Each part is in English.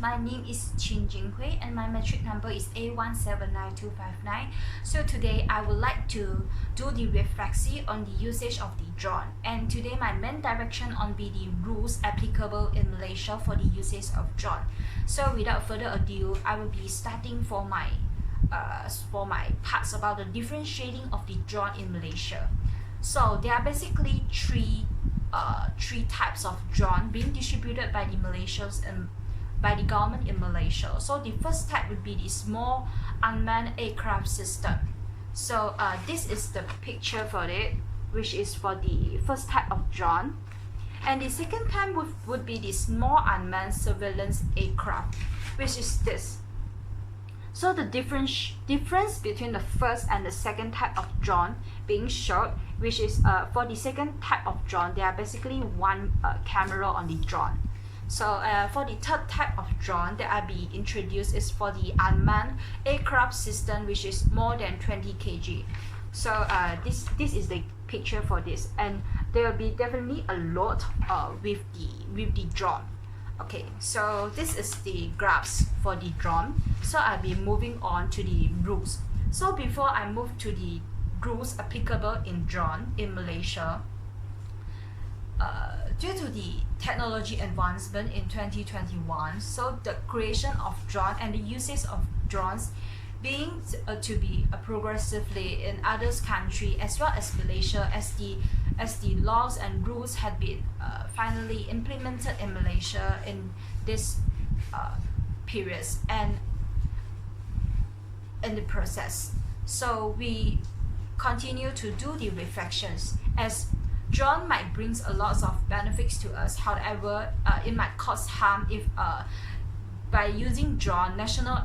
My name is Jing Hui and my metric number is A179259. So today I would like to do the reflexy on the usage of the drone. And today my main direction on be the rules applicable in Malaysia for the usage of drone. So without further ado, I will be starting for my parts about the differentiating of the drone in Malaysia. So there are basically three types of drone being distributed by the Malaysians and by the government in Malaysia. So the first type would be the small unmanned aircraft system. So this is the picture for it, which is for the first type of drone. And the second type would be the small unmanned surveillance aircraft, which is this. So the difference between the first and the second type of drone being showed, which is for the second type of drone, there are basically one camera on the drone. So for the third type of drone that I be introduced is for the unmanned aircraft system, which is more than 20 kg. So this is the picture for this, and there will be definitely a lot with the drone. Okay, so this is the graphs for the drone. So I'll be moving on to the rules. So before I move to the rules applicable in drone in Malaysia, due to the technology advancement in 2021, so the creation of drone and the usage of drones being to be progressively in other countries as well as Malaysia, as the laws and rules had been finally implemented in Malaysia in this periods and in the process. So we continue to do the reflections as drone might brings a lot of benefits to us. However, it might cause harm if by using drone, national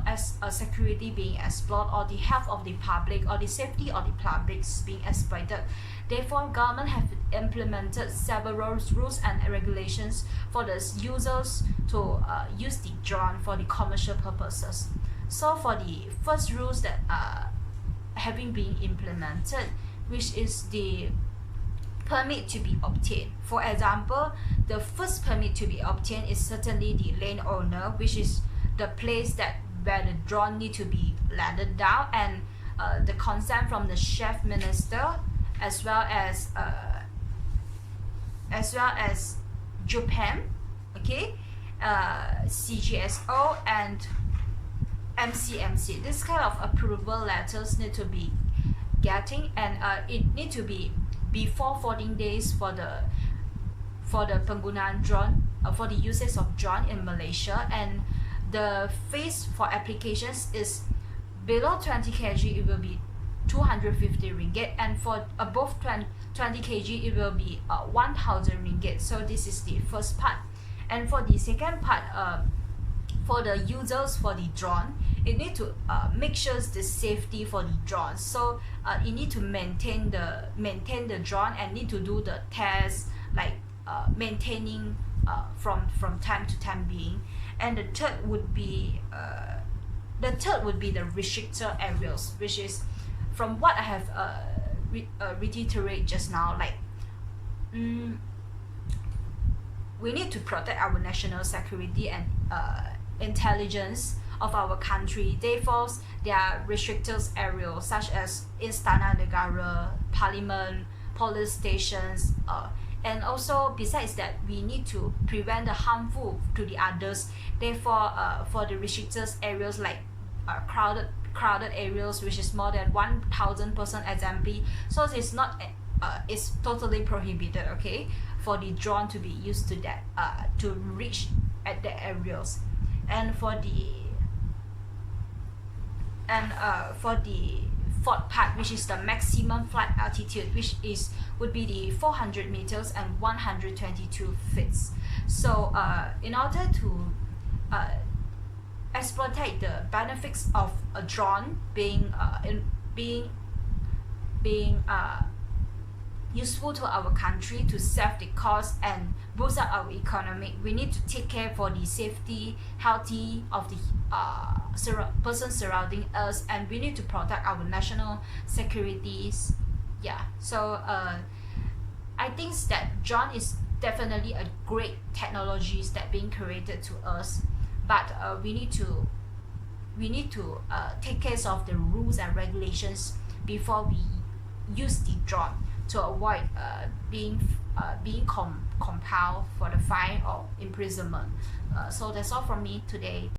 security being exploited, or the health of the public, or the safety of the public being exploited. Therefore, government have implemented several rules and regulations for the users to use the drone for the commercial purposes. So for the first rules that having been implemented, which is the permit to be obtained. For example, the first permit to be obtained is certainly the landowner, which is the place that where the drone need to be landed down, and the consent from the chief minister, as well as Japan, okay, CGSO and MCMC. This kind of approval letters need to be getting, and it need to be before 14 days for the Pengunaan drone, for the usage of drone in Malaysia. And the fees for applications is below 20 kg it will be 250 ringgit, and for above 20 kg it will be 1000 ringgit. So this is the first part. And for the second part, for the users for the drone, it need to make sure the safety for the drone. So it need to maintain the drone and need to do the tests, like maintaining from time to time being. And the third would be the restricted areas, which is from what I have reiterated just now, like we need to protect our national security and intelligence of our country. Therefore, there are restricted areas such as Istana Negara, Parliament, police stations, and also besides that, we need to prevent the harmful to the others. Therefore, for the restricted areas like crowded areas, which is more than 1,000 person assembly, so it's not it's totally prohibited, okay, for the drone to be used to that to reach at the areas. And for the fourth part, which is the maximum flight altitude, which would be the 400 meters and 122 feet. So in order to exploit the benefits of a drone being useful to our country to save the cost and boost up our economy, we need to take care for the safety, healthy of the person surrounding us, and we need to protect our national securities. Yeah, so I think that drone is definitely a great technologies that being created to us but we need to take care of the rules and regulations before we use the drone to avoid being compelled for the fine or imprisonment. So that's all from me today.